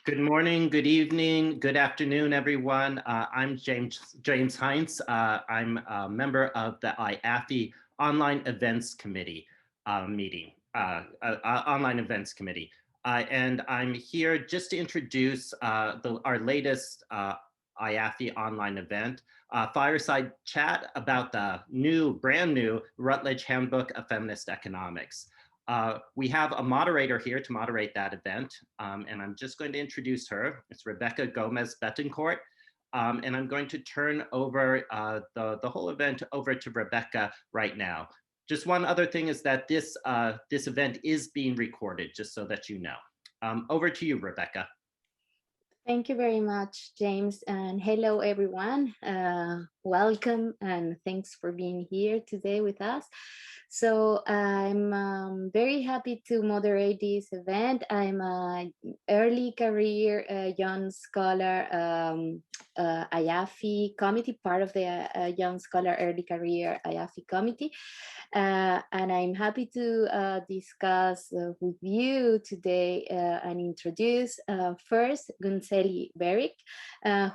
Good morning, good evening, good afternoon, everyone. I'm James Heinz. I'm a member of the IAFFE Online Events Committee Online Events Committee. And I'm here just to introduce our latest IAFFE online event, Fireside Chat about the brand new Routledge Handbook of Feminist Economics. We have a moderator here to moderate that event, and I'm just going to introduce her. It's Rebeca Gomez Betancourt, and I'm going to turn over the whole event over to Rebeca right now. Just one other thing is that this event is being recorded, just so that you know. Over to you, Rebeca. Thank you very much, James, and hello, everyone. Welcome, and thanks for being here today with us. So I'm very happy to moderate this event. I'm an early career young scholar IAFFE committee, part of the Young Scholar Early Career IAFFE committee. And I'm happy to discuss with you today and introduce first Günseli Berik,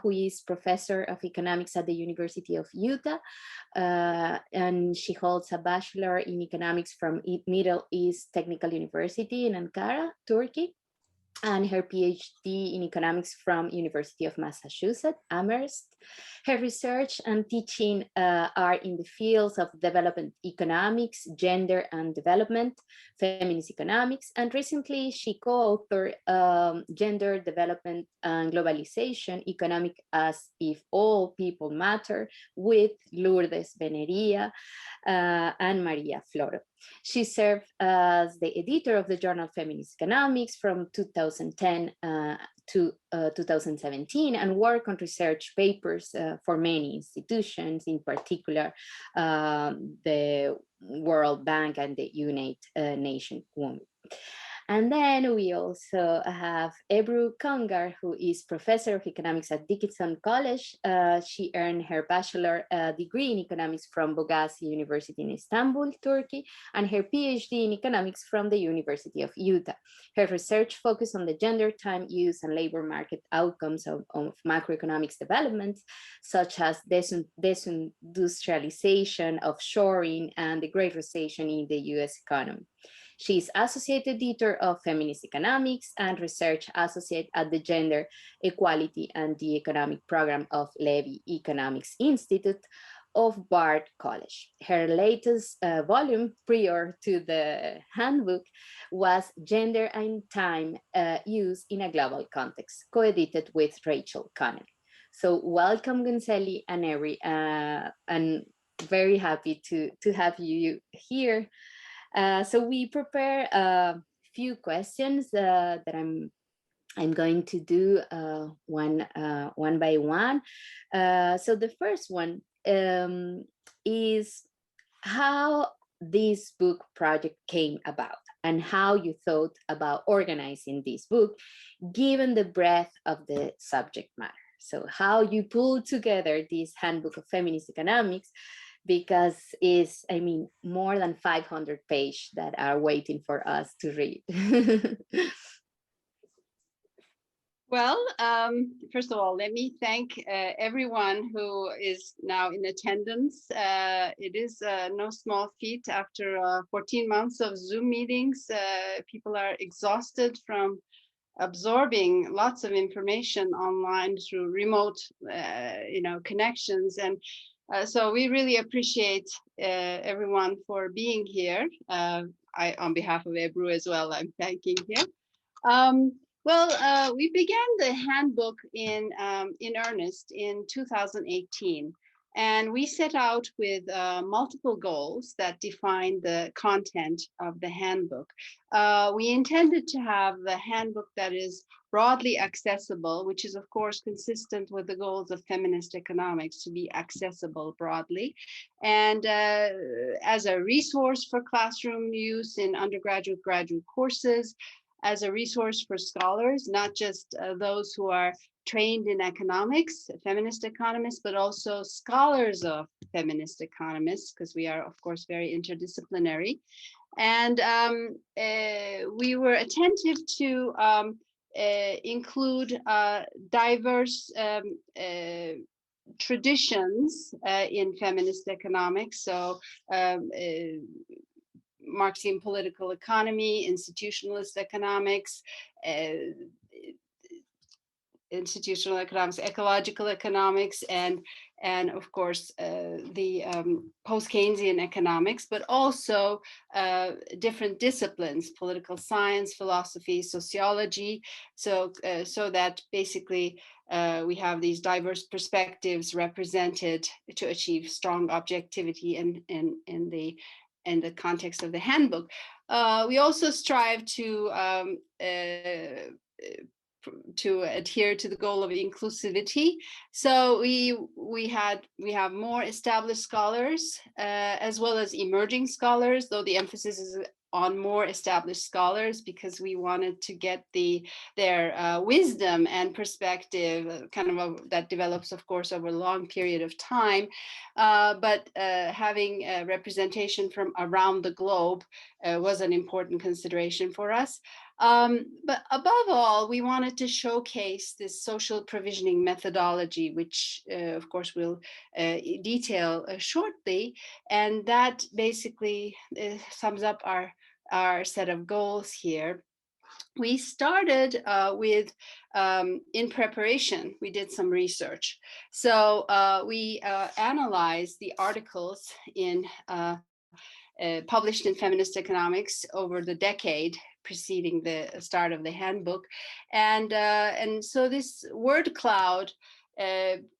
who is professor of economics at the University of Utah. And she holds a bachelor in economics from Middle East Technical University in Ankara, Turkey, and her PhD in economics from University of Massachusetts, Amherst. Her research and teaching are in the fields of development economics, gender and development, feminist economics, and recently she co-authored Gender Development and Globalization, Economic as If All People Matter, with Lourdes Beneria and Maria Floro. She served as the editor of the journal Feminist Economics from 2010 to 2017 and worked on research papers for many institutions, in particular the World Bank and the United Nations Women. And then we also have Ebru Kongar, who is professor of economics at Dickinson College. She earned her bachelor degree in economics from Boğaziçi University in Istanbul, Turkey, and her PhD in economics from the University of Utah. Her research focused on the gender, time use, and labor market outcomes of macroeconomics developments, such as desindustrialization, offshoring, and the Great Recession in the US economy. She is Associate Editor of Feminist Economics and Research Associate at the Gender Equality and the Economic Program of Levy Economics Institute of Bard College. Her latest volume, prior to the handbook, was Gender and Time Use in a Global Context, co-edited with Rachel Connelly. So welcome, Günseli and Ebru, and very happy to have you here. So we prepare a few questions that I'm going to do one by one. So the first one is how this book project came about and how you thought about organizing this book, given the breadth of the subject matter. So how you pulled together this Handbook of Feminist Economics, because it's, I mean, more than 500 pages that are waiting for us to read. Well, first of all, let me thank everyone who is now in attendance. It is no small feat after 14 months of Zoom meetings. People are exhausted from absorbing lots of information online through remote, connections. And so we really appreciate everyone for being here. On behalf of Ebru as well, I'm thanking him. We began the handbook in earnest in 2018, and we set out with multiple goals that define the content of the handbook. We intended to have the handbook that is broadly accessible, which is of course consistent with the goals of feminist economics, to be accessible broadly, and as a resource for classroom use in undergraduate, graduate courses, as a resource for scholars, not just those who are trained in economics, feminist economists, but also scholars of feminist economists, because we are, of course, very interdisciplinary. And we were attentive to include diverse traditions in feminist economics. So Marxian political economy, institutionalist economics, ecological economics, and of course the post-Keynesian economics, but also different disciplines, political science, philosophy, sociology, so that basically we have these diverse perspectives represented to achieve strong objectivity in the context of the handbook. We also strive to adhere to the goal of inclusivity. So we have more established scholars as well as emerging scholars, though the emphasis is on more established scholars, because we wanted to get their wisdom and perspective that develops, of course, over a long period of time. But having representation from around the globe was an important consideration for us. But above all, we wanted to showcase this social provisioning methodology, which of course we'll detail shortly. And that basically sums up our set of goals here. We started with, in preparation, we did some research. So we analyzed the articles published in Feminist Economics over the decade preceding the start of the handbook. And so this word cloud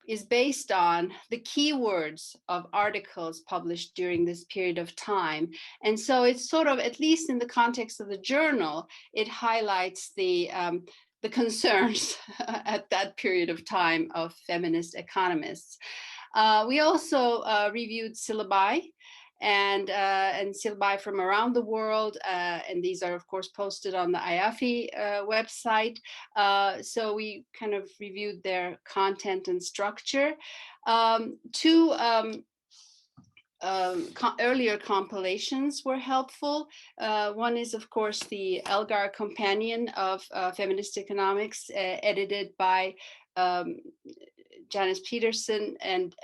is based on the keywords of articles published during this period of time. And so it's sort of, at least in the context of the journal, it highlights the concerns at that period of time of feminist economists. We also reviewed syllabi and syllabi from around the world, and these are of course posted on the IAFFE website. So we kind of reviewed their content and structure. Two earlier compilations were helpful. One is, of course, the Elgar Companion of Feminist Economics, edited by Janice Peterson and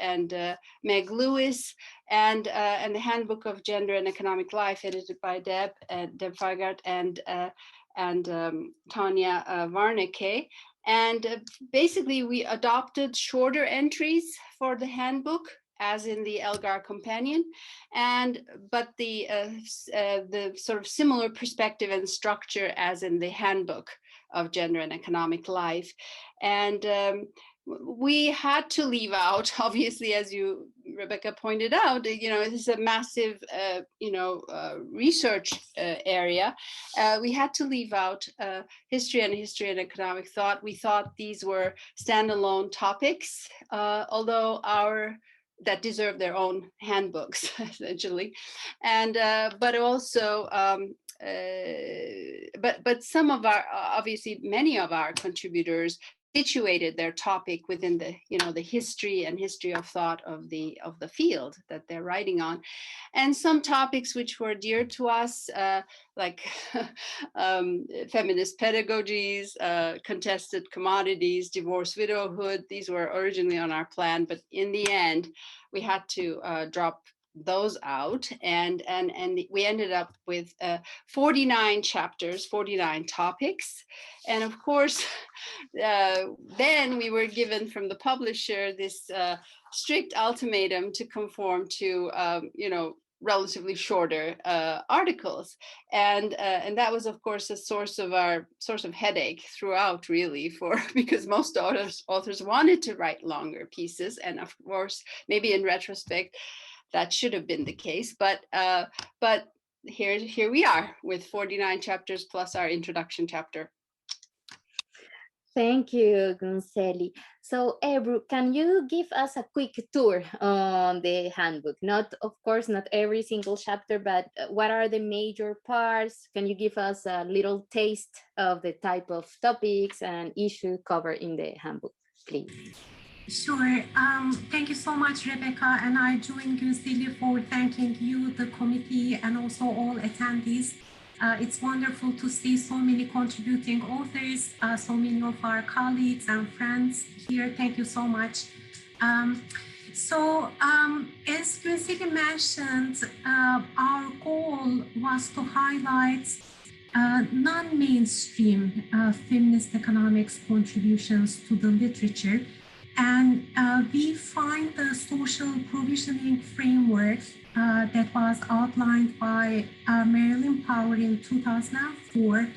Meg Lewis, and the Handbook of Gender and Economic Life, edited by Deb Fargart and Tanya Warnecke. And basically, we adopted shorter entries for the handbook, as in the Elgar Companion, but the sort of similar perspective and structure as in the Handbook of Gender and Economic Life. And we had to leave out, obviously, as you, Rebeca, pointed out, this is a massive, research area. We had to leave out history and economic thought. We thought these were standalone topics, although that deserve their own handbooks, essentially, and but also. But some of our, obviously, many of our contributors situated their topic within the the history of thought of the field that they're writing on, and some topics which were dear to us, like feminist pedagogies, contested commodities, divorce, widowhood. These were originally on our plan, but in the end we had to drop those out, and we ended up with 49 chapters, 49 topics. And of course, then we were given from the publisher this strict ultimatum to conform to relatively shorter articles, and that was, of course, a source of headache throughout, really, because most authors wanted to write longer pieces, and of course, maybe in retrospect, that should have been the case, but here we are with 49 chapters plus our introduction chapter. Thank you, Günseli. So, Ebru, can you give us a quick tour on the handbook? Of course, not every single chapter, but what are the major parts? Can you give us a little taste of the type of topics and issues covered in the handbook, please? Sure. Thank you so much, Rebeca. And I join Günseli for thanking you, the committee, and also all attendees It's wonderful to see so many contributing authors, so many of our colleagues and friends here. Thank you so much. As Günseli mentioned, our goal was to highlight non-mainstream feminist economics contributions to the literature. And we find the social provisioning framework that was outlined by Marilyn Power in 2004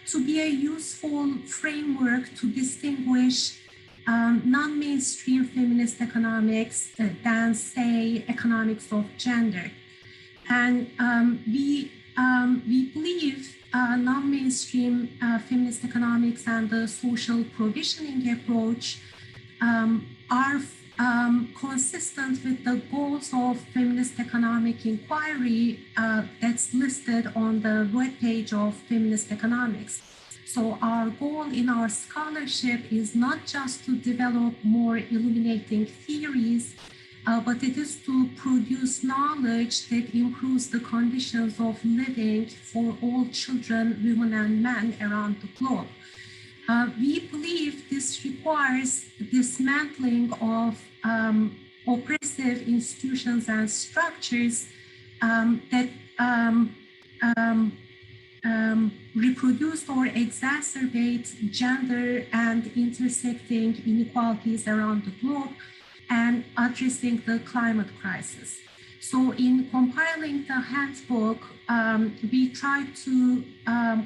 to be a useful framework to distinguish non-mainstream feminist economics than, say, economics of gender. And we believe non-mainstream feminist economics and the social provisioning approach are consistent with the goals of feminist economic inquiry that's listed on the webpage of Feminist Economics. So our goal in our scholarship is not just to develop more illuminating theories, but it is to produce knowledge that improves the conditions of living for all children, women, and men around the globe. We believe this requires dismantling of oppressive institutions and structures that reproduce or exacerbate gender and intersecting inequalities around the globe, and addressing the climate crisis. So in compiling the handbook, we tried to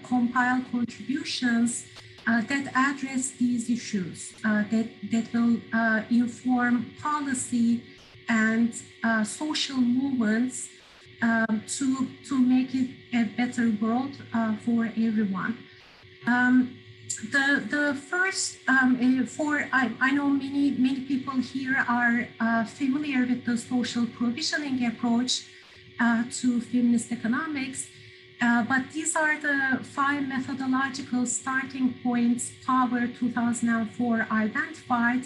compile contributions that address these issues, that will inform policy and social movements to make it a better world for everyone. The first, I know many people here are familiar with the social provisioning approach to feminist economics, but these are the 5 methodological starting points Power 2004 identified.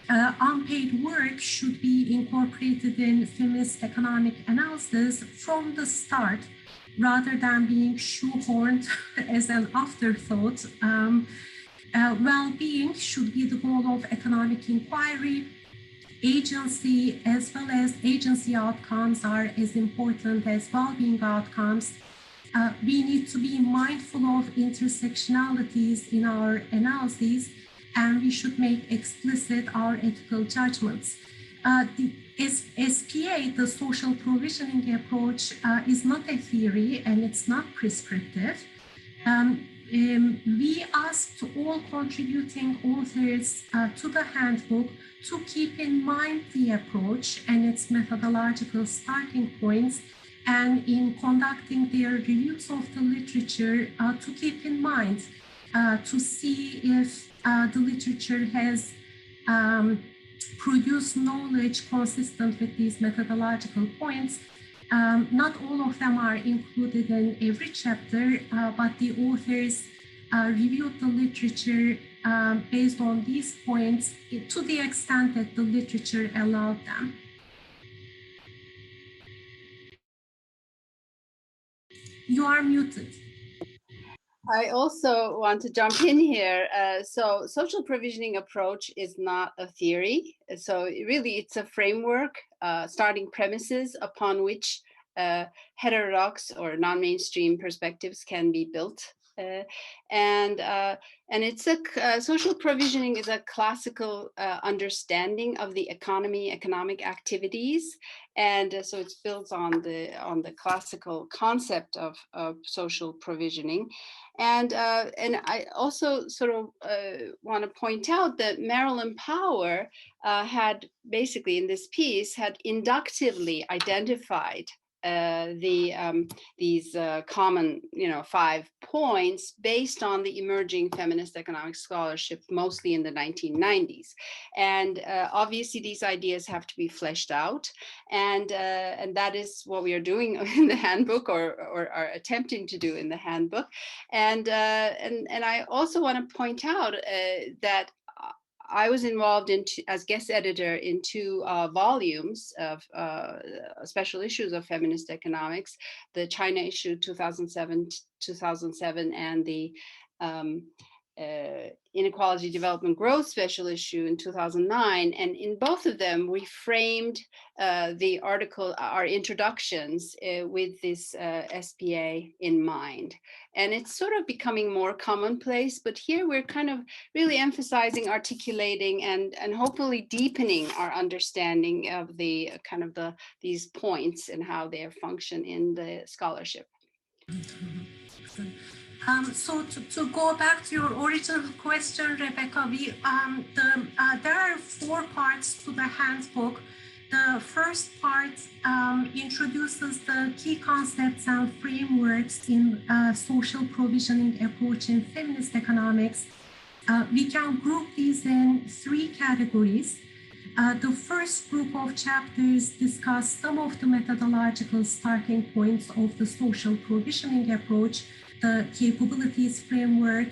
Unpaid work should be incorporated in feminist economic analysis from the start, rather than being shoehorned as an afterthought. Well-being should be the goal of economic inquiry. Agency, as well as agency outcomes, are as important as well-being outcomes. We need to be mindful of intersectionalities in our analyses, and we should make explicit our ethical judgments. The SPA, the social provisioning approach, is not a theory and it's not prescriptive. We asked all contributing authors to the handbook to keep in mind the approach and its methodological starting points, and in conducting their reviews of the literature, to keep in mind to see if the literature has produced knowledge consistent with these methodological points. Not all of them are included in every chapter, but the authors reviewed the literature based on these points to the extent that the literature allowed them. You are muted. I also want to jump in here. So social provisioning approach is not a theory. So really it's a framework, starting premises upon which heterodox or non-mainstream perspectives can be built. And it's social provisioning is a classical understanding of the economic activities, and so it builds on the classical concept of social provisioning. And I also sort of want to point out that Marilyn Power had basically in this piece had inductively identified these common, 5 points based on the emerging feminist economic scholarship, mostly in the 1990s. And obviously these ideas have to be fleshed out. And that is what we are doing in the handbook, or are attempting to do in the handbook. And I also want to point out that I was involved as guest editor in two volumes of special issues of Feminist Economics, the China issue 2007 and the Inequality, Development, Growth special issue in 2009. And in both of them, we framed the article, our introductions with this SPA in mind. And it's sort of becoming more commonplace, but here we're kind of really emphasizing, articulating, and hopefully deepening our understanding of the kind of these points and how they function in the scholarship. So to go back to your original question, Rebecca, there are 4 parts to the handbook. The first part introduces the key concepts and frameworks in social provisioning approach in feminist economics. We can group these in 3 categories. The first group of chapters discuss some of the methodological starting points of the social provisioning approach, the capabilities framework,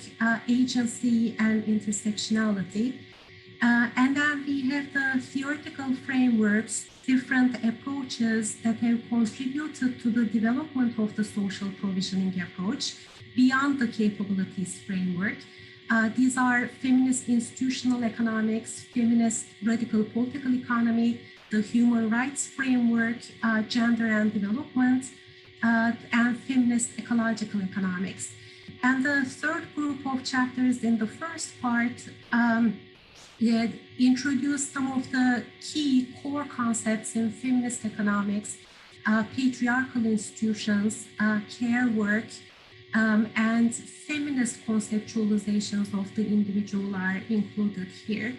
agency, and intersectionality. And then we have the theoretical frameworks, different approaches that have contributed to the development of the social provisioning approach beyond the capabilities framework. These are feminist institutional economics, feminist radical political economy, the human rights framework, gender and development, and feminist ecological economics. And the third group of chapters in the first part introduce some of the key core concepts in feminist economics, patriarchal institutions, care work, and feminist conceptualizations of the individual are included here.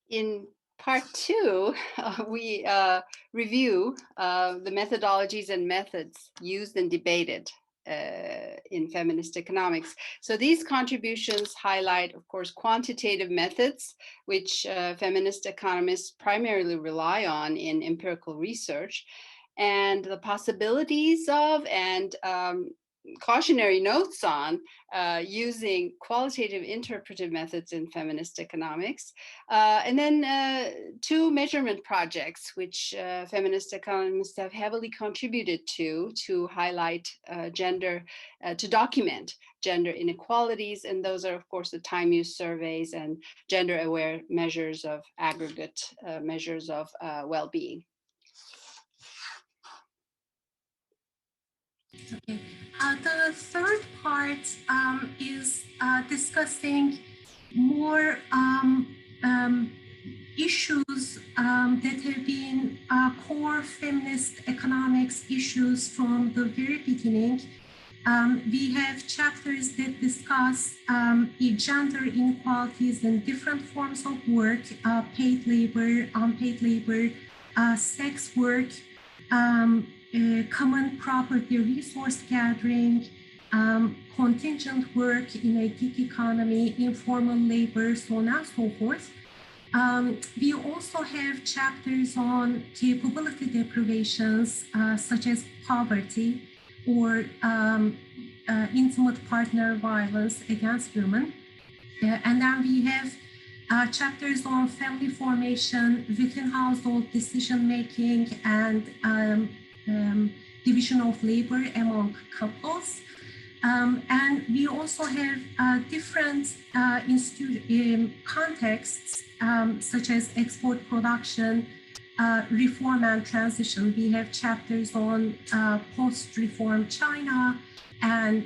In part 2, we review the methodologies and methods used and debated in feminist economics. So these contributions highlight, of course, quantitative methods, which feminist economists primarily rely on in empirical research, and the possibilities of and cautionary notes on using qualitative interpretive methods in feminist economics, and then 2 measurement projects which feminist economists have heavily contributed to highlight gender, to document gender inequalities, and those are of course the time use surveys and gender aware measures of aggregate measures of well-being. Okay. The third part is discussing more issues that have been core feminist economics issues from the very beginning. We have chapters that discuss gender inequalities in different forms of work, paid labor, unpaid labor, sex work, common property resource gathering, contingent work in a gig economy, informal labor, so on and so forth. We also have chapters on capability deprivations, such as poverty or intimate partner violence against women. And then we have chapters on family formation, within household decision-making, and division of labor among couples. And we also have different contexts, such as export production, reform and transition. We have chapters on post-reform China and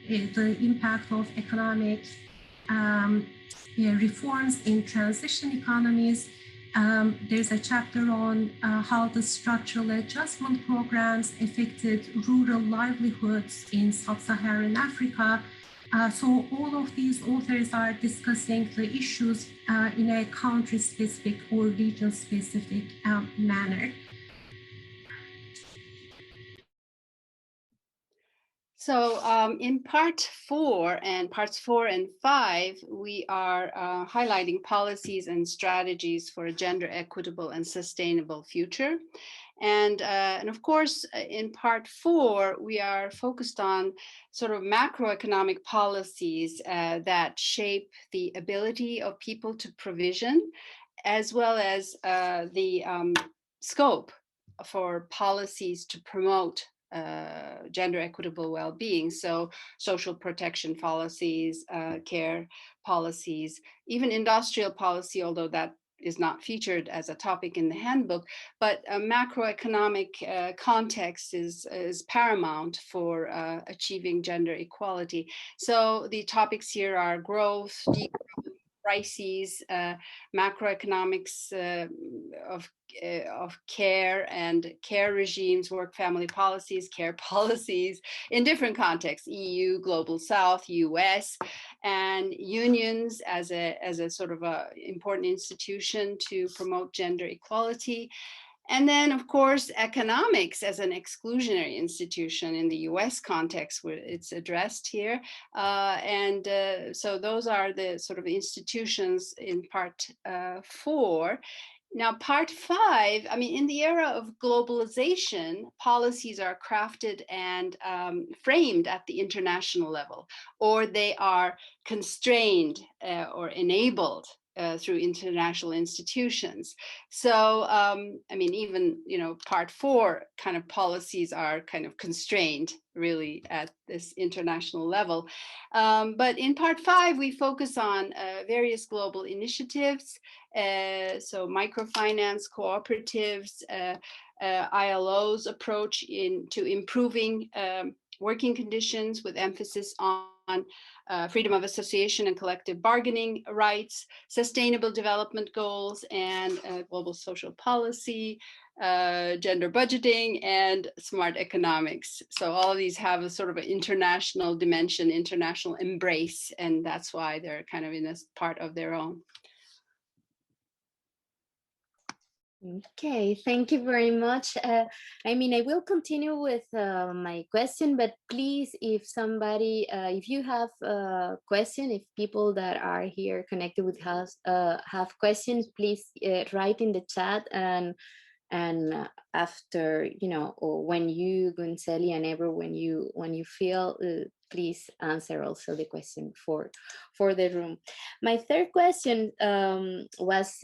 the impact of economic reforms in transition economies. There's a chapter on how the structural adjustment programs affected rural livelihoods in sub-Saharan Africa. So all of these authors are discussing the issues in a country-specific or region-specific manner. So in parts 4 and 5, we are highlighting policies and strategies for a gender equitable and sustainable future. And of course, in part 4, we are focused on sort of macroeconomic policies that shape the ability of people to provision, as well as the scope for policies to promote gender equitable well-being. So social protection policies, care policies, even industrial policy, although that is not featured as a topic in the handbook, but a macroeconomic context is paramount for achieving gender equality. So the topics here are growth, degrowth, crises, macroeconomics of care and care regimes, work-family policies, care policies in different contexts: EU, Global South, US, and unions as a sort of a important institution to promote gender equality. And then, of course, economics as an exclusionary institution in the US context, where it's addressed here. So those are the sort of institutions in part 4. Now, part 5, I mean, in the era of globalization, policies are crafted and framed at the international level, or they are constrained or enabled through international institutions. So, I mean, even, part 4 kind of policies are kind of constrained really at this international level. But in part 5, we focus on various global initiatives. So microfinance cooperatives, ILO's approach to improving working conditions with emphasis on freedom of association and collective bargaining rights, sustainable development goals, and global social policy, gender budgeting, and smart economics. So all of these have a sort of an international dimension, international embrace, and that's why they're kind of in a part of their own. Okay, thank you very much. I mean, I will continue with my question, but please, if somebody, if you have a question, if people that are here connected with us have questions, please write in the chat, and after, or when you, Günseli and Ebru, when you feel, please answer also the question for the room. My third question was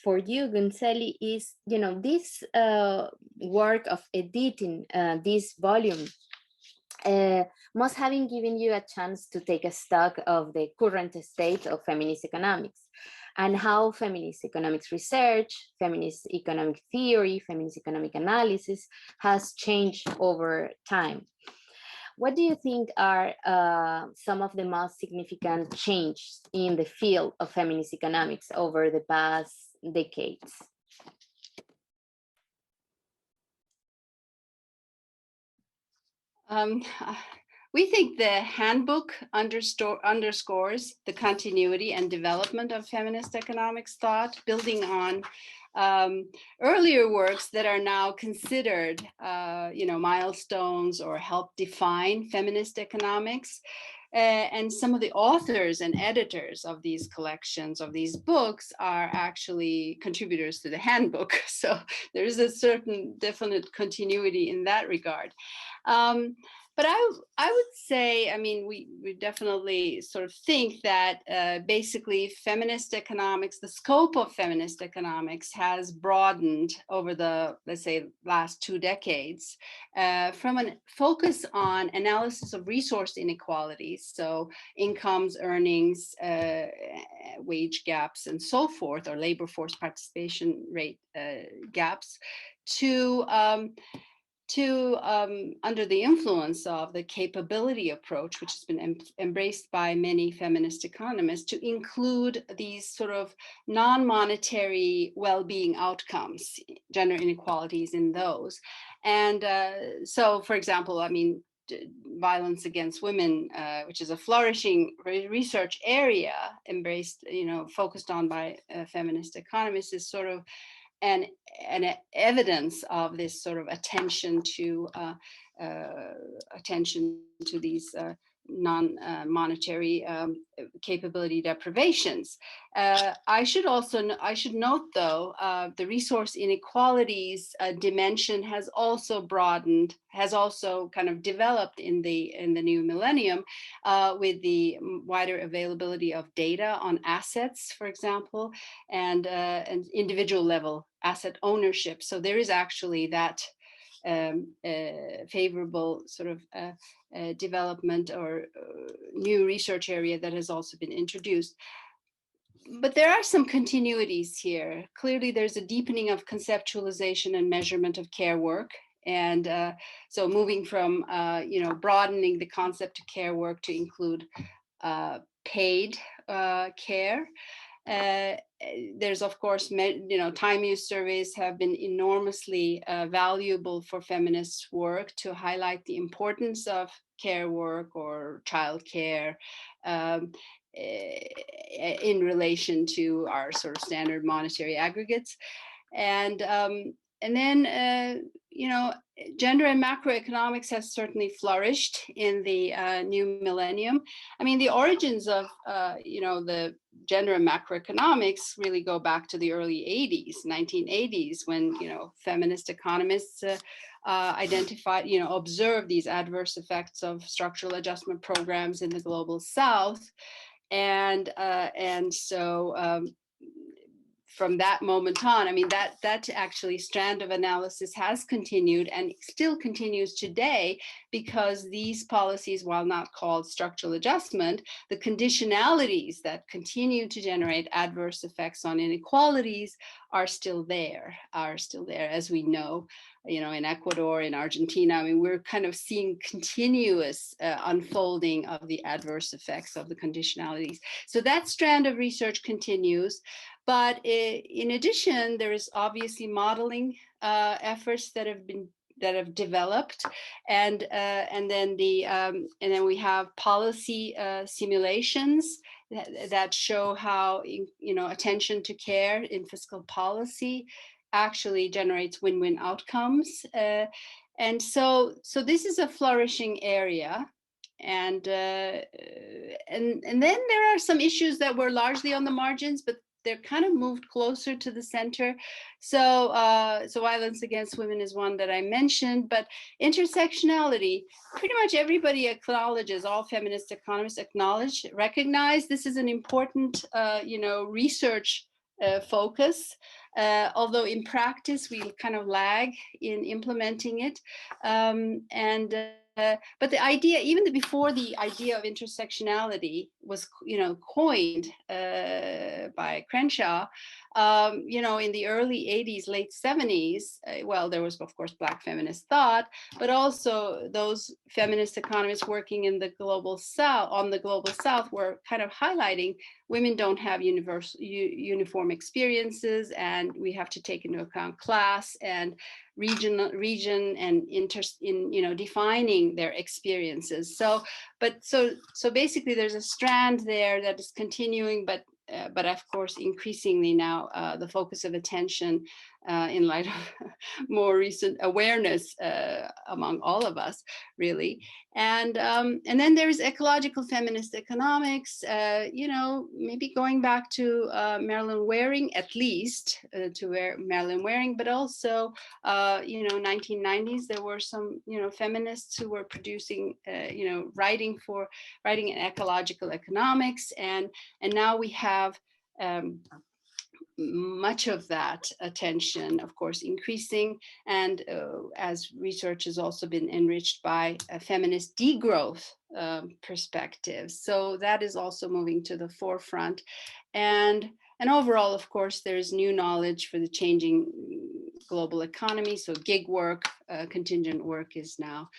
for you, Günseli, is, this work of editing this volume must have given you a chance to take a stock of the current state of feminist economics, and how feminist economics research, feminist economic theory, feminist economic analysis has changed over time. What do you think are some of the most significant changes in the field of feminist economics over the past decades? We think the handbook underscores the continuity and development of feminist economics thought, building on earlier works that are now considered, milestones or help define feminist economics. And some of the authors and editors of these collections, of these books, are actually contributors to the handbook. So there is a certain definite continuity in that regard. But I would say, I mean, we definitely sort of think that basically feminist economics, the scope of feminist economics has broadened over the, let's say, last 2 decades from a focus on analysis of resource inequalities, so incomes, earnings, wage gaps, and so forth, or labor force participation rate gaps, to under the influence of the capability approach, which has been embraced by many feminist economists, to include these sort of non-monetary well-being outcomes, gender inequalities in those. And so, for example, I mean, violence against women, which is a flourishing research area embraced, focused on by feminist economists, is sort of an evidence of this sort of attention to these non-monetary capability deprivations. I should note though, the resource inequalities dimension has also broadened, has also kind of developed in the new millennium with the wider availability of data on assets, for example, and individual level asset ownership. So there is actually that favorable sort of development or new research area that has also been introduced. But there are some continuities here. Clearly, there's a deepening of conceptualization and measurement of care work. And so moving from, broadening the concept of care work to include paid care. There's, of course, time use surveys have been enormously valuable for feminist work to highlight the importance of care work or child care in relation to our sort of standard monetary aggregates. And then, gender and macroeconomics has certainly flourished in the new millennium. I mean, the origins of, the gender and macroeconomics really go back to the early 80s, 1980s, when, feminist economists identified, observed these adverse effects of structural adjustment programs in the global South. And so from that moment on, I mean, that actually strand of analysis has continued and still continues today, because these policies, while not called structural adjustment, the conditionalities that continue to generate adverse effects on inequalities are still there, as we know, in Ecuador, in Argentina. I mean, we're kind of seeing continuous unfolding of the adverse effects of the conditionalities. So that strand of research continues. But in addition, there is obviously modeling efforts that have developed, and then we have policy simulations that show how attention to care in fiscal policy actually generates win-win outcomes, and so this is a flourishing area. And then there are some issues that were largely on the margins, but they're kind of moved closer to the center. So violence against women is one that I mentioned, but intersectionality, pretty much everybody acknowledges, all feminist economists recognize this is an important, research focus, although in practice we kind of lag in implementing it. But the idea, even before the idea of intersectionality was, coined by Crenshaw, in the early 80s, late 70s, well, there was, of course, Black feminist thought, but also those feminist economists working in the global South, were kind of highlighting women don't have uniform experiences, and we have to take into account class and region and interest in defining their experiences. So basically there's a strand there that is continuing, but of course increasingly now the focus of attention in light of more recent awareness among all of us, really. And then there's ecological feminist economics, maybe going back to Marilyn Waring, at least Marilyn Waring, but also 1990s, there were some feminists who were producing writing in ecological economics, and now we have much of that attention, of course, increasing, and as research has also been enriched by a feminist degrowth perspective. So that is also moving to the forefront. And overall, of course, there's new knowledge for the changing global economy. So gig work, contingent work is now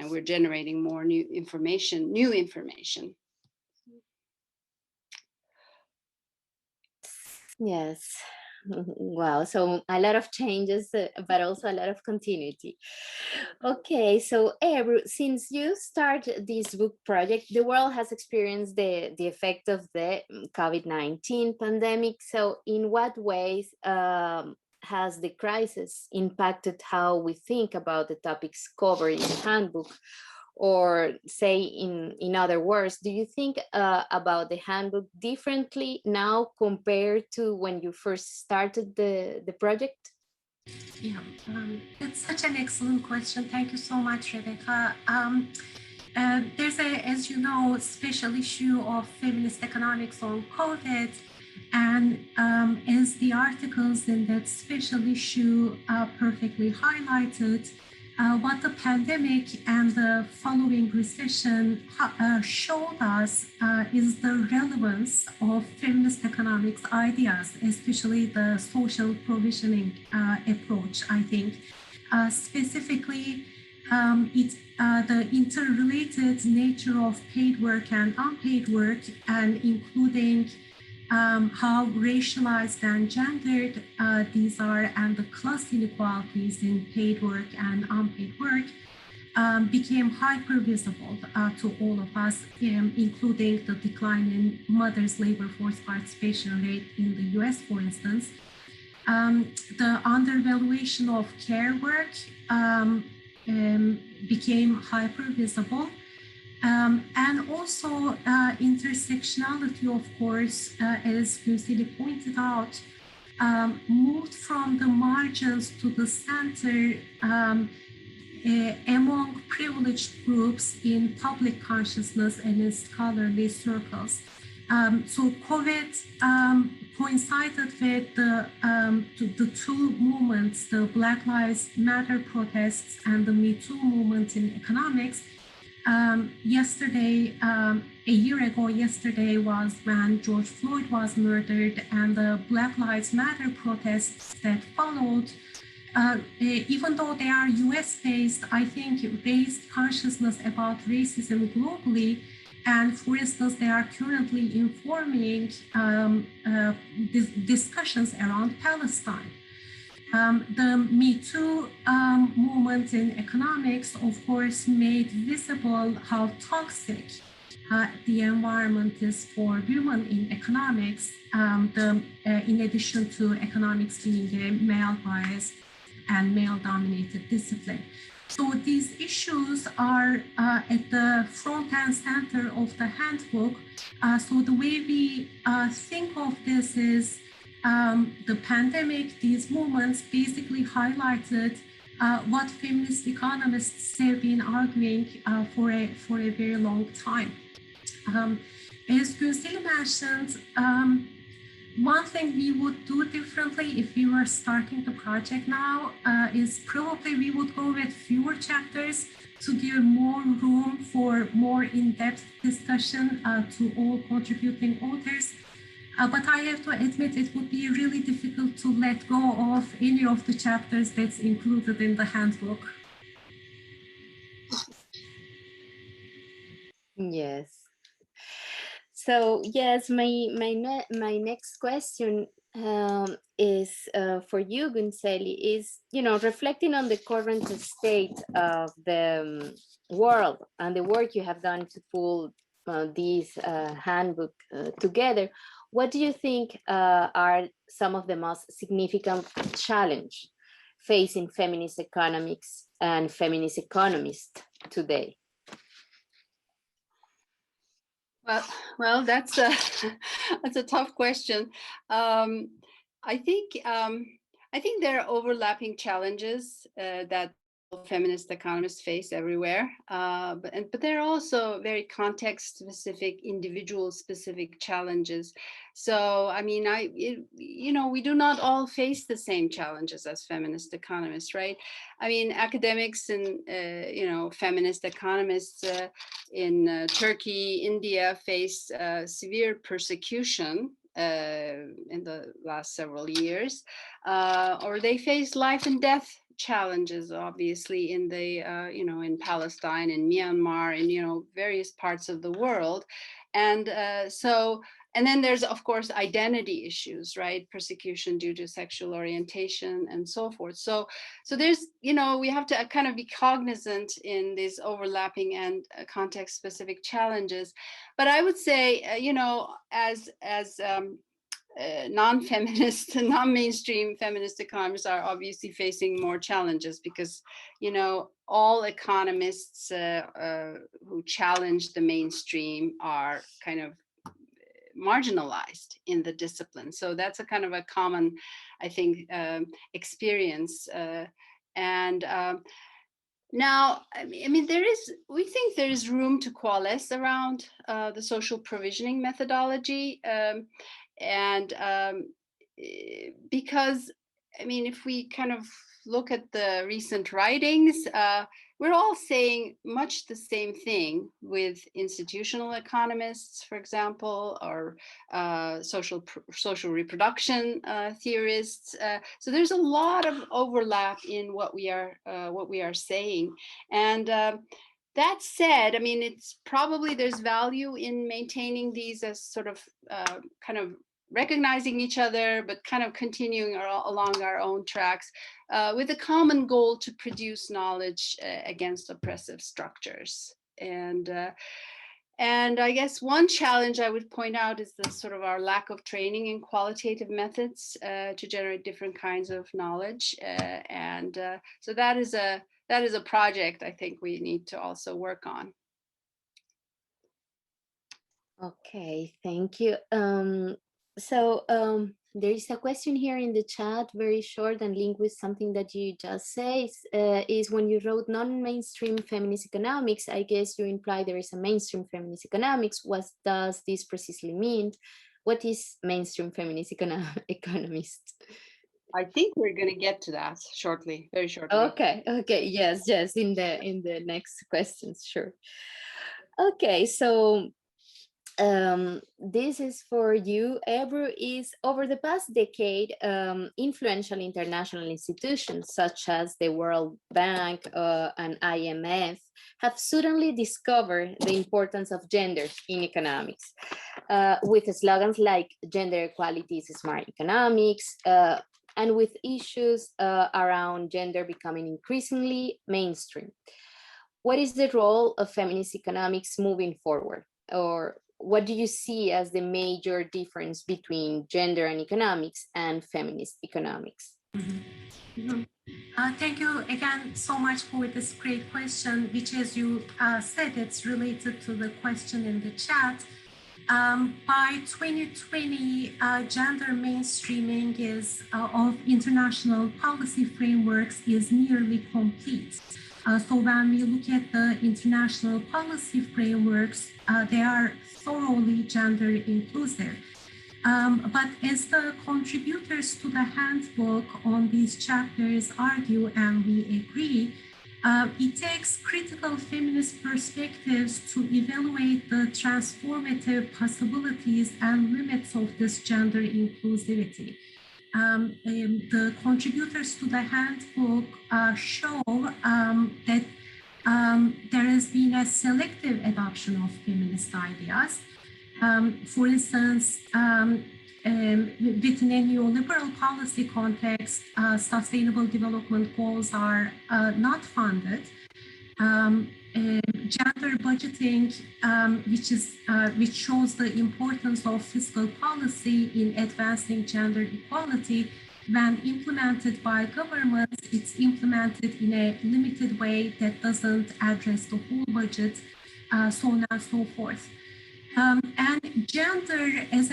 we're generating more new information. Yes. Wow. So a lot of changes, but also a lot of continuity. Okay. So Ebru, since you started this book project, the world has experienced the effect of the COVID-19 pandemic. So in what ways has the crisis impacted how we think about the topics covered in the handbook? Or say in other words, do you think about the handbook differently now compared to when you first started the project? Yeah, that's such an excellent question. Thank you so much, Rebecca. There's as you know, special issue of Feminist Economics on COVID. And as the articles in that special issue perfectly highlighted, what the pandemic and the following recession showed us is the relevance of feminist economics ideas, especially the social provisioning approach, I think. Specifically, the interrelated nature of paid work and unpaid work, and including how racialized and gendered these are, and the class inequalities in paid work and unpaid work became hyper visible to all of us, including the decline in mothers' labor force participation rate in the US, for instance. The undervaluation of care work became hyper visible. And also intersectionality, of course, as Günseli pointed out, moved from the margins to the center among privileged groups in public consciousness and in scholarly circles. So COVID coincided with the two movements, the Black Lives Matter protests and the Me Too movement in economics. Yesterday, a year ago yesterday was when George Floyd was murdered, and the Black Lives Matter protests that followed, even though they are US-based, I think raised consciousness about racism globally. And for instance, they are currently informing discussions around Palestine. The Me Too movement in economics, of course, made visible how toxic the environment is for women in economics, in addition to economics being a male-biased and male-dominated discipline. So these issues are at the front and center of the handbook. So the way we think of this is the pandemic, these movements basically highlighted what feminist economists have been arguing for a very long time. As Günseli mentioned, one thing we would do differently if we were starting the project now is probably we would go with fewer chapters to give more room for more in-depth discussion to all contributing authors. But I have to admit it would be really difficult to let go of any of the chapters that's included in the handbook. Yes. So yes, my next question is for you, Günseli, is, reflecting on the current state of the world and the work you have done to pull this handbook together. What do you think are some of the most significant challenges facing feminist economics and feminist economists today? Well, that's a tough question. I think there are overlapping challenges that feminist economists face everywhere, but there are also very context-specific, individual-specific challenges. So, I mean, we do not all face the same challenges as feminist economists, right? I mean, academics and feminist economists in Turkey, India face severe persecution in the last several years, or they face life and death challenges, obviously, in the in Palestine, in Myanmar, in various parts of the world, and and then there's, of course, identity issues, right? Persecution due to sexual orientation and so forth. So there's, we have to kind of be cognizant in these overlapping and context-specific challenges. But I would say, as non-feminist, non-mainstream feminist economists are obviously facing more challenges because, you know, all economists who challenge the mainstream are kind of marginalized in the discipline. So that's a kind of a common, I think, experience. Now, I mean, we think there is room to coalesce around the social provisioning methodology. Because, I mean, if we kind of look at the recent writings, we're all saying much the same thing with institutional economists, for example, or social reproduction theorists. So there's a lot of overlap in what we are saying, and that said, I mean, it's probably there's value in maintaining these as sort of kind of recognizing each other, but kind of continuing along our own tracks with a common goal to produce knowledge against oppressive structures. And I guess one challenge I would point out is the sort of our lack of training in qualitative methods to generate different kinds of knowledge. So that is a project I think we need to also work on. Okay, thank you. There is a question here in the chat, very short and linked with something that you just said, is when you wrote non-mainstream feminist economics, I guess you imply there is a mainstream feminist economics. What does this precisely mean? What is mainstream feminist economist? I think we're going to get to that shortly, very shortly. Okay, yes, in the next questions, sure. Okay, so this is for you. Ebru, is over the past decade, influential international institutions such as the World Bank and IMF have suddenly discovered the importance of gender in economics, with slogans like gender equality is smart economics, and with issues around gender becoming increasingly mainstream. What is the role of feminist economics moving forward? Or what do you see as the major difference between gender and economics and feminist economics? Thank you again so much for this great question, which, as you said, it's related to the question in the chat. By 2020, gender mainstreaming of international policy frameworks is nearly complete. So when we look at the international policy frameworks, they are thoroughly gender inclusive. But as the contributors to the handbook on these chapters argue, and we agree, it takes critical feminist perspectives to evaluate the transformative possibilities and limits of this gender inclusivity. The contributors to the handbook show that there has been a selective adoption of feminist ideas. For instance, within a neoliberal policy context, sustainable development goals are not funded. Gender budgeting, which shows the importance of fiscal policy in advancing gender equality, when implemented by governments, it's implemented in a limited way that doesn't address the whole budget, so on and so forth. And gender as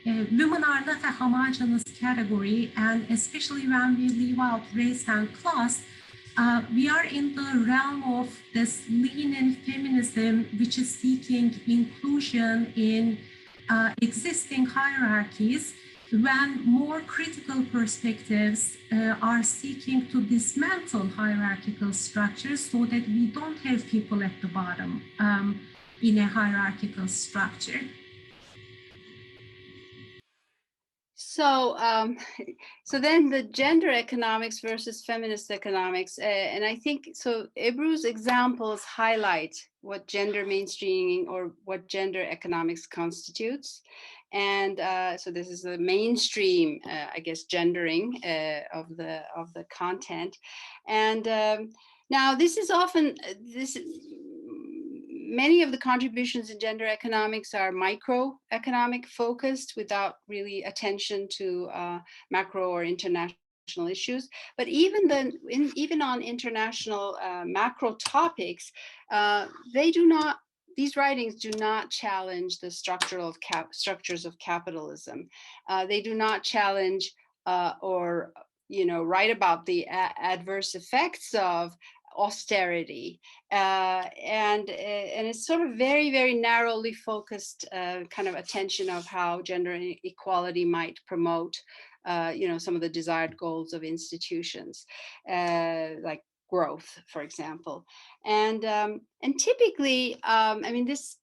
women are not a homogeneous category, and especially when we leave out race and class, we are in the realm of this lean-in feminism, which is seeking inclusion in existing hierarchies, when more critical perspectives are seeking to dismantle hierarchical structures so that we don't have people at the bottom in a hierarchical structure. So, so then the gender economics versus feminist economics, and I think so. Ebru's examples highlight what gender mainstreaming or what gender economics constitutes, and so this is the mainstream, I guess, gendering of the content, and now this is often many of the contributions in gender economics are microeconomic focused without really attention to macro or international issues. But even then, even on international macro topics, these writings do not challenge the structures of capitalism. They do not challenge or write about the adverse effects of austerity, and it's sort of very, very narrowly focused kind of attention of how gender equality might promote some of the desired goals of institutions, like growth, for example. And typically, I mean, this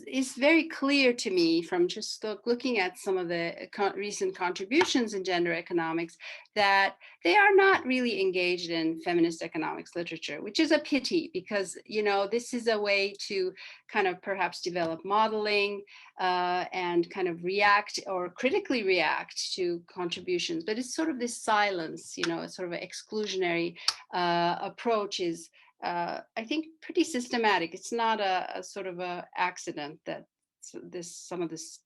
is very clear to me from just looking at some of the recent contributions in gender economics that they are not really engaged in feminist economics literature, which is a pity, because this is a way to kind of perhaps develop modeling and kind of react or critically react to contributions. But it's sort of this silence, a sort of an exclusionary approach is I think pretty systematic. It's not a sort of a accident that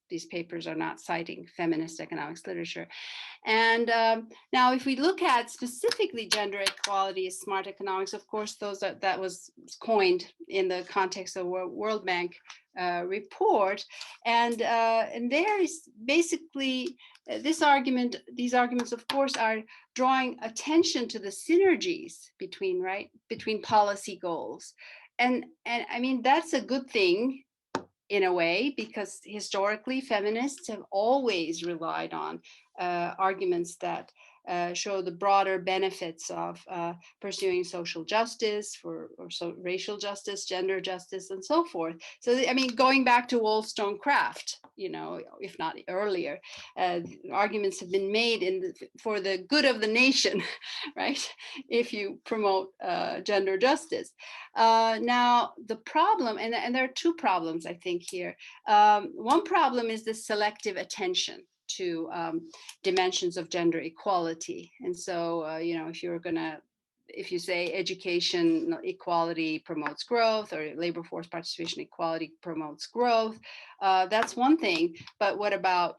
these papers are not citing feminist economics literature. And now, if we look at specifically gender equality as smart economics, of course, that was coined in the context of World Bank report, and there is basically these arguments, of course, are drawing attention to the synergies between policy goals, and I mean, that's a good thing in a way, because historically feminists have always relied on arguments that show the broader benefits of pursuing social justice, racial justice, gender justice, and so forth. So, I mean, going back to Wollstonecraft, if not earlier, arguments have been made for the good of the nation, right? If you promote gender justice. Now, the problem, and there are two problems, I think, here. One problem is the selective attention to dimensions of gender equality. And so, if you say education equality promotes growth, or labor force participation equality promotes growth, that's one thing. But what about,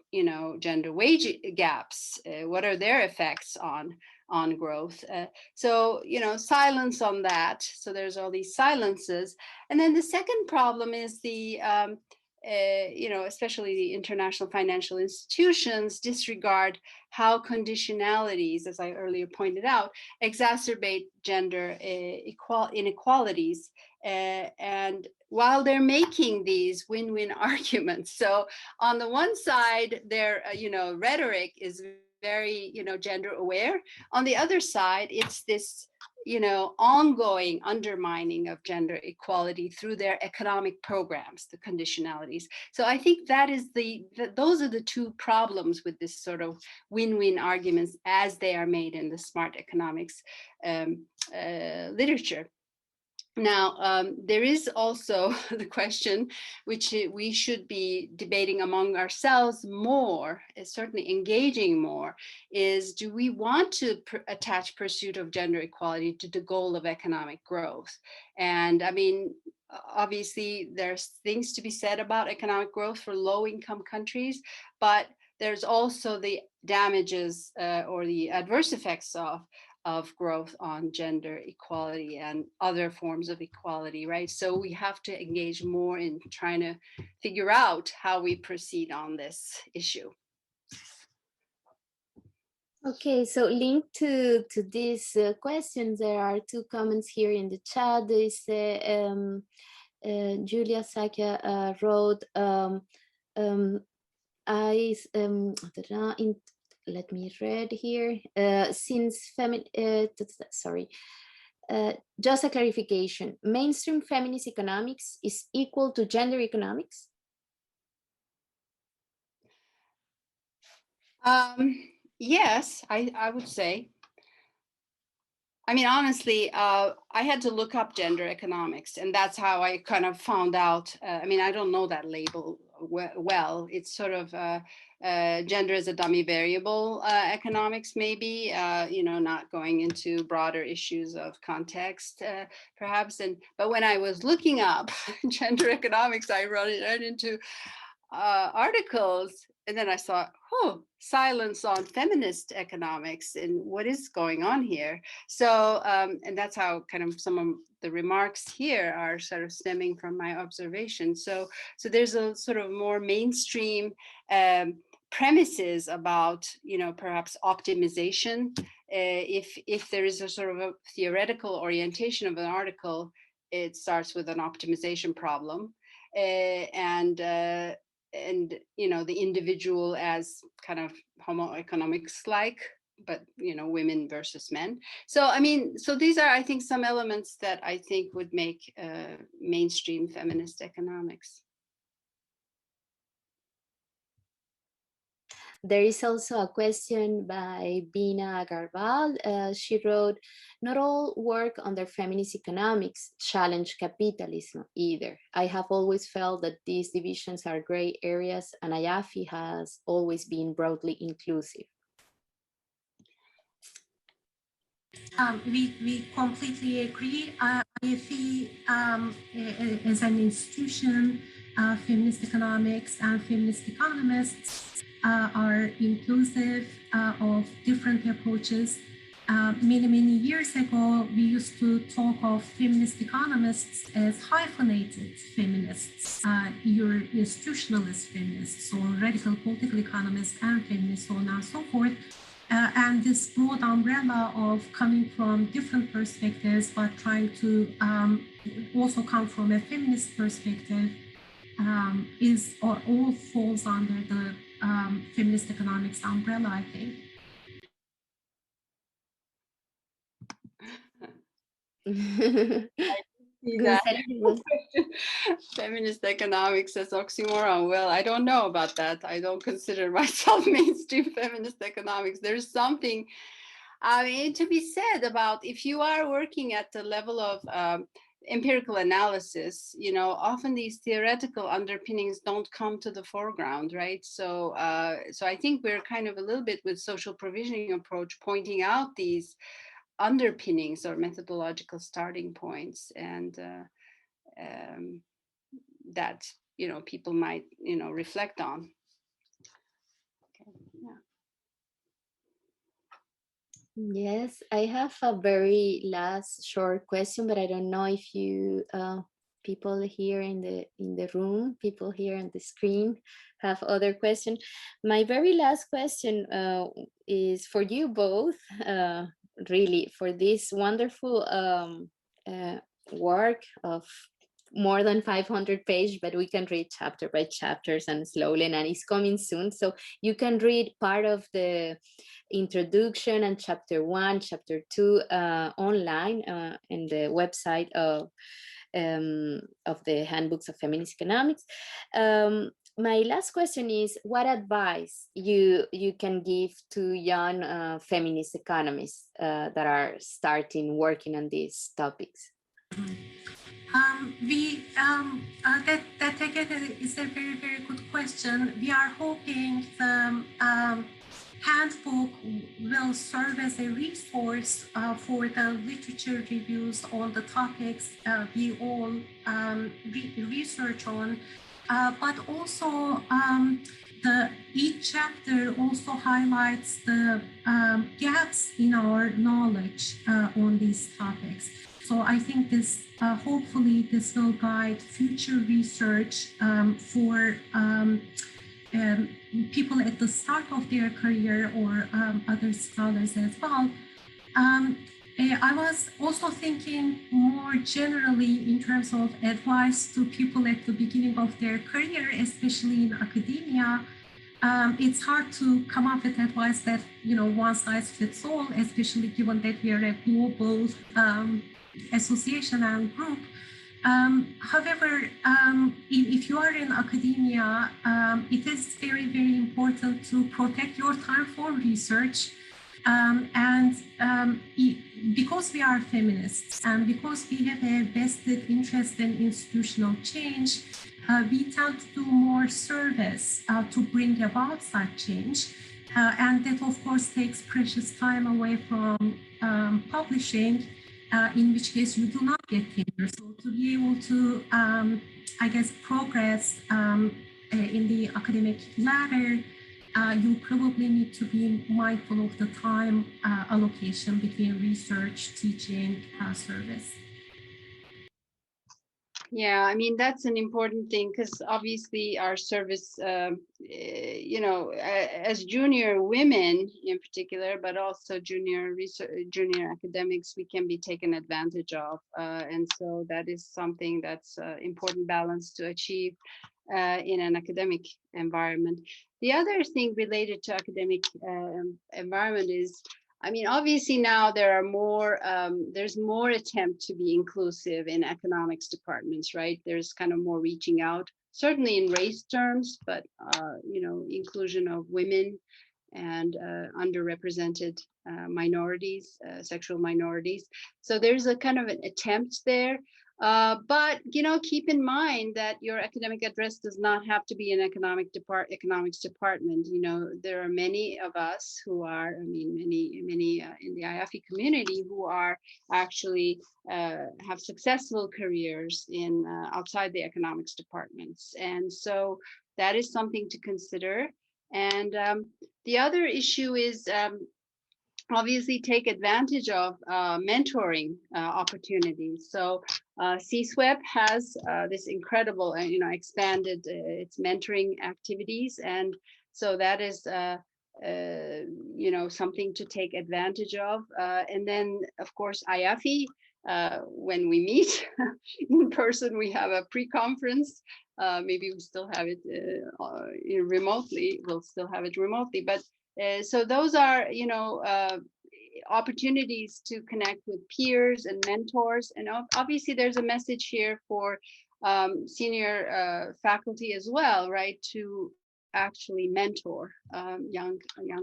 gender wage gaps? What are their effects on growth? So, silence on that. So there's all these silences. And then the second problem is especially the international financial institutions disregard how conditionalities, as I earlier pointed out, exacerbate gender inequalities. And while they're making these win-win arguments. So on the one side, their rhetoric is very gender aware. On the other side, it's this ongoing undermining of gender equality through their economic programs, the conditionalities. So I think that is those are the two problems with this sort of win-win arguments as they are made in the smart economics literature. Now, there is also the question, which we should be debating among ourselves more, is certainly engaging more, is do we want to attach pursuit of gender equality to the goal of economic growth? And I mean, obviously, there's things to be said about economic growth for low-income countries, but there's also the damages or the adverse effects of growth on gender equality and other forms of equality, right? So we have to engage more in trying to figure out how we proceed on this issue. Okay, so linked to these questions, there are two comments here in the chat. There's Julia Sakia wrote, let me read here. Just a clarification. Mainstream feminist economics is equal to gender economics? Yes, I would say. I mean, honestly, I had to look up gender economics, and that's how I kind of found out. I mean, I don't know that label well. It's sort of gender as a dummy variable economics, maybe, not going into broader issues of context, perhaps. But when I was looking up gender economics, I ran into articles, and then I saw, silence on feminist economics, and what is going on here? So, and that's how kind of some of the remarks here are sort of stemming from my observation. So there's a sort of more mainstream premises about, perhaps optimization. If there is a sort of a theoretical orientation of an article, it starts with an optimization problem. And the individual as kind of homo economics like, but women versus men. So I mean, so these are, I think, some elements that I think would make mainstream feminist economics. There is also a question by Bina Garbal. She wrote, not all work under feminist economics challenge capitalism either. I have always felt that these divisions are gray areas, and IAFFE has always been broadly inclusive. We completely agree. IAFFE as an institution, feminist economics and feminist economists are inclusive of different approaches. Many years ago, we used to talk of feminist economists as hyphenated feminists, your institutionalist feminists, or radical political economists and feminists, so on and so forth. And this broad umbrella of coming from different perspectives, but trying to also come from a feminist perspective, all falls under the feminist economics umbrella, I think. Feminist economics as oxymoron. Well, I don't know about that. I don't consider myself mainstream feminist economics. There's something, I mean, to be said about if you are working at the level of empirical analysis, often these theoretical underpinnings don't come to the foreground, right? So I think we're kind of a little bit with social provisioning approach pointing out these underpinnings or methodological starting points, and that people might reflect on. Okay. Yeah. Yes, I have a very last short question, but I don't know if you people here in the room, people here on the screen have other questions. My very last question is for you both, really, for this wonderful work of more than 500 pages, but we can read chapter by chapters and slowly, and it's coming soon. So you can read part of the introduction and chapter 1, chapter 2 online in the website of the Handbooks of Feminist Economics. My last question is, what advice you can give to young feminist economists that are starting working on these topics? That again is a very good question. We are hoping the handbook will serve as a resource for the literature reviews on the topics we all research on, but also each chapter also highlights the gaps in our knowledge on these topics. So I think this, hopefully this will guide future research for people at the start of their career or other scholars as well. I was also thinking more generally in terms of advice to people at the beginning of their career, especially in academia. It's hard to come up with advice that, one size fits all, especially given that we are a global association and group. However, if you are in academia, it is very important to protect your time for research. And because we are feminists and because we have a vested interest in institutional change, we tend to do more service to bring about such change. And that, of course, takes precious time away from publishing, in which case you do not get tenure. So to be able to, I guess, progress in the academic ladder, you probably need to be mindful of the time allocation between research, teaching, service. Yeah, I mean, that's an important thing because obviously our service, you know, as junior women in particular, but also junior academics, we can be taken advantage of. And so that is something that's important balance to achieve in an academic environment. The other thing related to academic environment is, I mean, obviously now there are more, there's more attempt to be inclusive in economics departments, right? There's kind of more reaching out, certainly in race terms, but, you know, inclusion of women and underrepresented minorities, sexual minorities. So there's a kind of an attempt there. But, you know, keep in mind that your academic address does not have to be an economics department. You know, there are many of us who are, I mean, many in the IAFFE community who are actually have successful careers in outside the economics departments. And so that is something to consider. And the other issue is obviously take advantage of mentoring opportunities. So CSWEP has this incredible, you know, expanded its mentoring activities. And so that is, you know, something to take advantage of. And then, of course, IAFFE, when we meet in person, we have a pre-conference. Maybe we still have it remotely. We'll still have it remotely, but so those are, you know, opportunities to connect with peers and mentors. And obviously there's a message here for senior faculty as well, right, to actually mentor young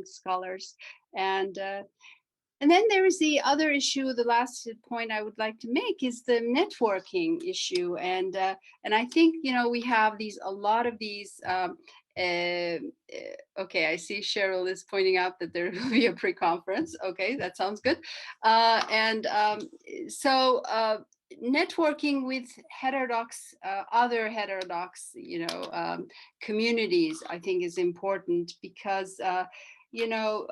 scholars. And then there is the other issue. The last point I would like to make is the networking issue. And I think, you know, we have a lot of these. Okay, I see Cheryl is pointing out that there will be a pre-conference. Okay, that sounds good. So networking with other heterodox, you know, communities, I think is important because, you know,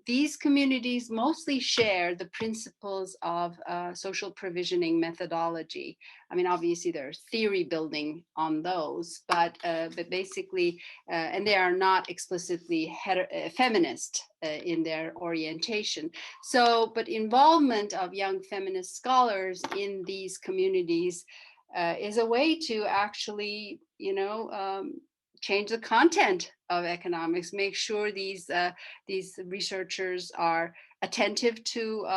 these communities mostly share the principles of social provisioning methodology. I mean, obviously there's theory building on those, but basically, and they are not explicitly feminist in their orientation. So, but involvement of young feminist scholars in these communities is a way to actually, you know, change the content of economics, make sure these researchers are attentive to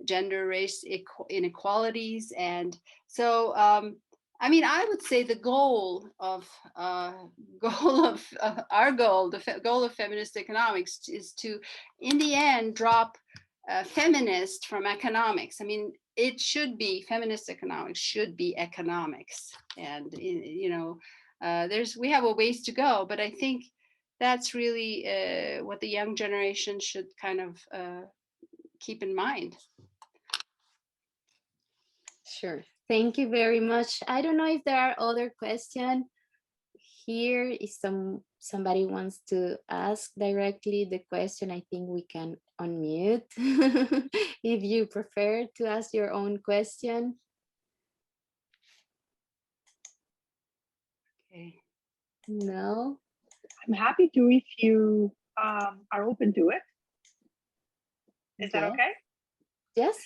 gender, race inequalities. And so, I mean, I would say the goal of feminist economics is to, in the end, drop feminist from economics. I mean, it should be, feminist economics should be economics. And, you know, we have a ways to go, but I think that's really what the young generation should kind of keep in mind. Sure. Thank you very much. I don't know if there are other questions here. If somebody wants to ask directly the question, I think we can unmute if you prefer to ask your own question. Okay. No. I'm happy to if you are open to it. Is that okay? Yes.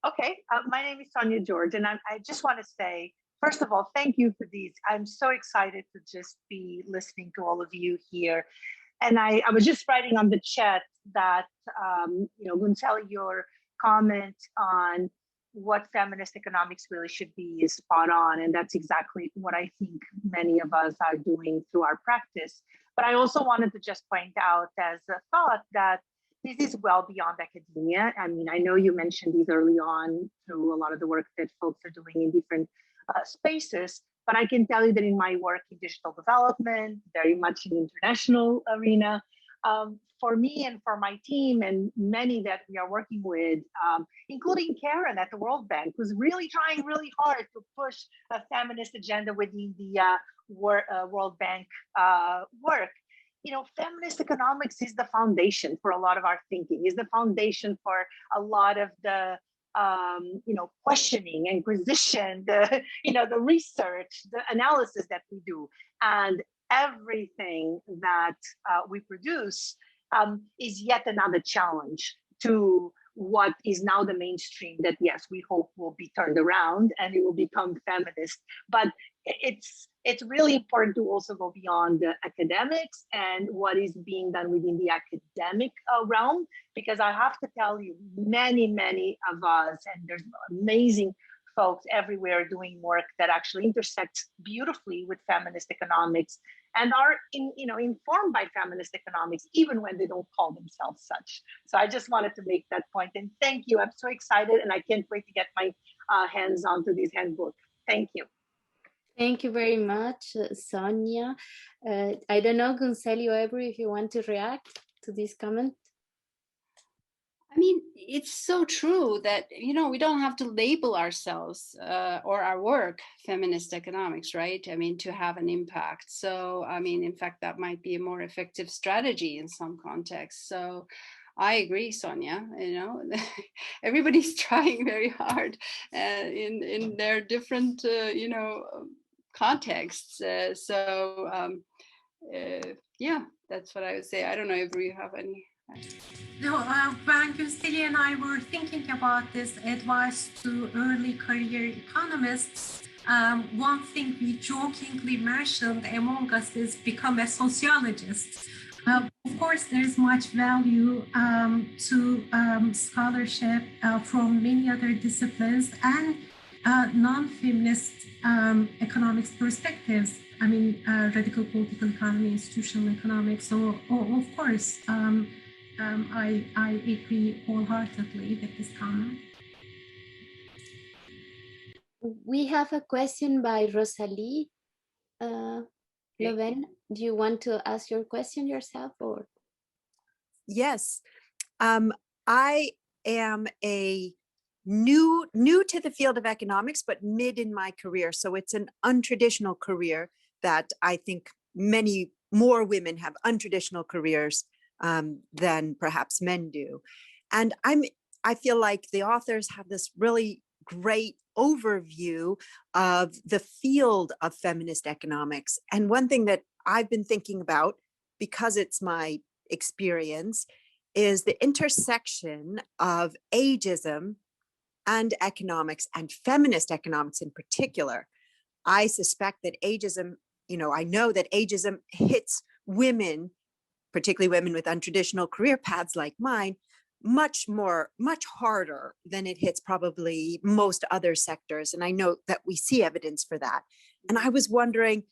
Okay. My name is Sonia George, and I just want to say, first of all, thank you for these. I'm so excited to just be listening to all of you here. And I was just writing on the chat that, you know, Günseli, your comment on what feminist economics really should be is spot on. And that's exactly what I think many of us are doing through our practice. But I also wanted to just point out as a thought that this is well beyond academia. I mean, I know you mentioned these early on through a lot of the work that folks are doing in different spaces, but I can tell you that in my work in digital development, very much in the international arena, for me and for my team and many that we are working with, including Karen at the World Bank, who's really trying really hard to push a feminist agenda within the World Bank work. You know, feminist economics is the foundation for a lot of our thinking, is the foundation for a lot of the you know, questioning, inquisition, the, you know, the research, the analysis that we do. And everything that we produce is yet another challenge to what is now the mainstream that, yes, we hope will be turned around and it will become feminist. But it's really important to also go beyond the academics and what is being done within the academic realm, because I have to tell you, many of us, and there's amazing folks everywhere doing work that actually intersects beautifully with feminist economics and are informed by feminist economics, even when they don't call themselves such. So I just wanted to make that point, and thank you. I'm so excited, and I can't wait to get my hands onto this handbook. Thank you. Thank you very much, Sonia. I don't know, Günseli or Ebru, if you want to react to this comment. I mean, it's so true that, you know, we don't have to label ourselves or our work feminist economics, right? I mean, to have an impact. So, I mean, in fact, that might be a more effective strategy in some contexts. So I agree, Sonia, you know, everybody's trying very hard in their different, you know, contexts. Yeah, that's what I would say. I don't know if you have any. No, when Günseli and I were thinking about this advice to early career economists, one thing we jokingly mentioned among us is become a sociologist. Of course, there's much value to scholarship from many other disciplines and non-feminist economics perspectives. I mean, radical political economy, institutional economics. So, of course, I agree wholeheartedly with this comment. We have a question by Rosalie. Leven, do you want to ask your question yourself, or? Yes, I am a new to the field of economics, but mid in my career. So it's an untraditional career that I think many more women have untraditional careers than perhaps men do. And I feel like the authors have this really great overview of the field of feminist economics. And one thing that I've been thinking about, because it's my experience, is the intersection of ageism and economics, and feminist economics in particular. I suspect that ageism, I know that ageism hits women, particularly women with untraditional career paths like mine, much harder than it hits probably most other sectors. And I know that we see evidence for that. And I was wondering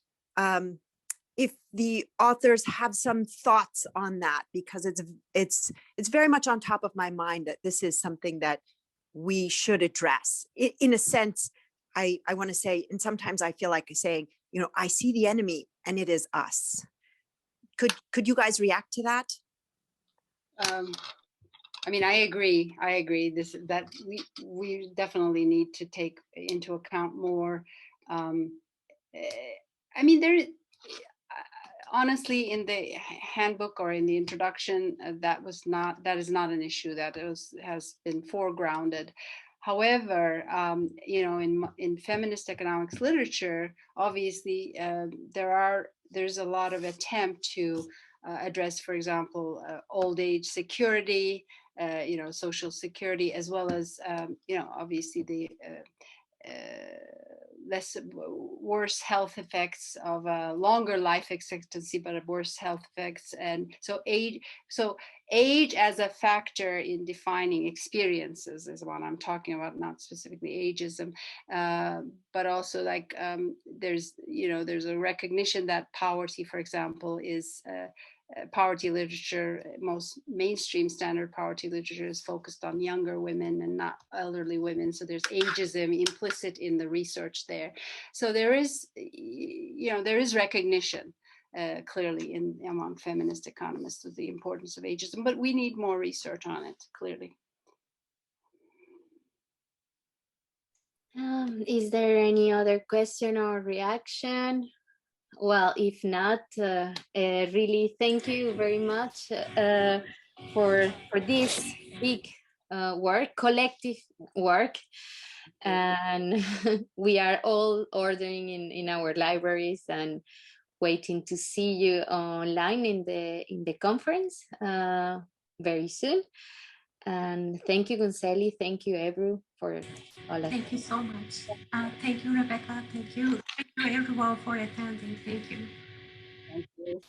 if the authors have some thoughts on that, because it's very much on top of my mind that this is something that we should address. In a sense, I want to say, and sometimes I feel like saying, I see the enemy and it is us. Could you guys react to that? I mean, I agree. That we definitely need to take into account more. I mean, honestly, in the handbook or in the introduction, that is not an issue that has been foregrounded. However, in feminist economics literature, obviously there's a lot of attempt to address, for example, old age security, social security, as well as obviously the worse health effects of a longer life expectancy, but worse health effects. And so age as a factor in defining experiences is what I'm talking about, not specifically ageism, but also there's a recognition that poverty, for example, is poverty literature, most mainstream standard poverty literature is focused on younger women and not elderly women. So there's ageism implicit in the research there. So there is, there is recognition clearly among feminist economists of the importance of ageism, but we need more research on it, clearly. Is there any other question or reaction? Well, if not, really thank you very much for this big work, collective work. And we are all ordering in our libraries and waiting to see you online in the conference very soon. And thank you, Günseli. Thank you, Ebru, for all of Thank you so much. Thank you, Rebecca. Thank you everyone for attending. Thank you. Thank you.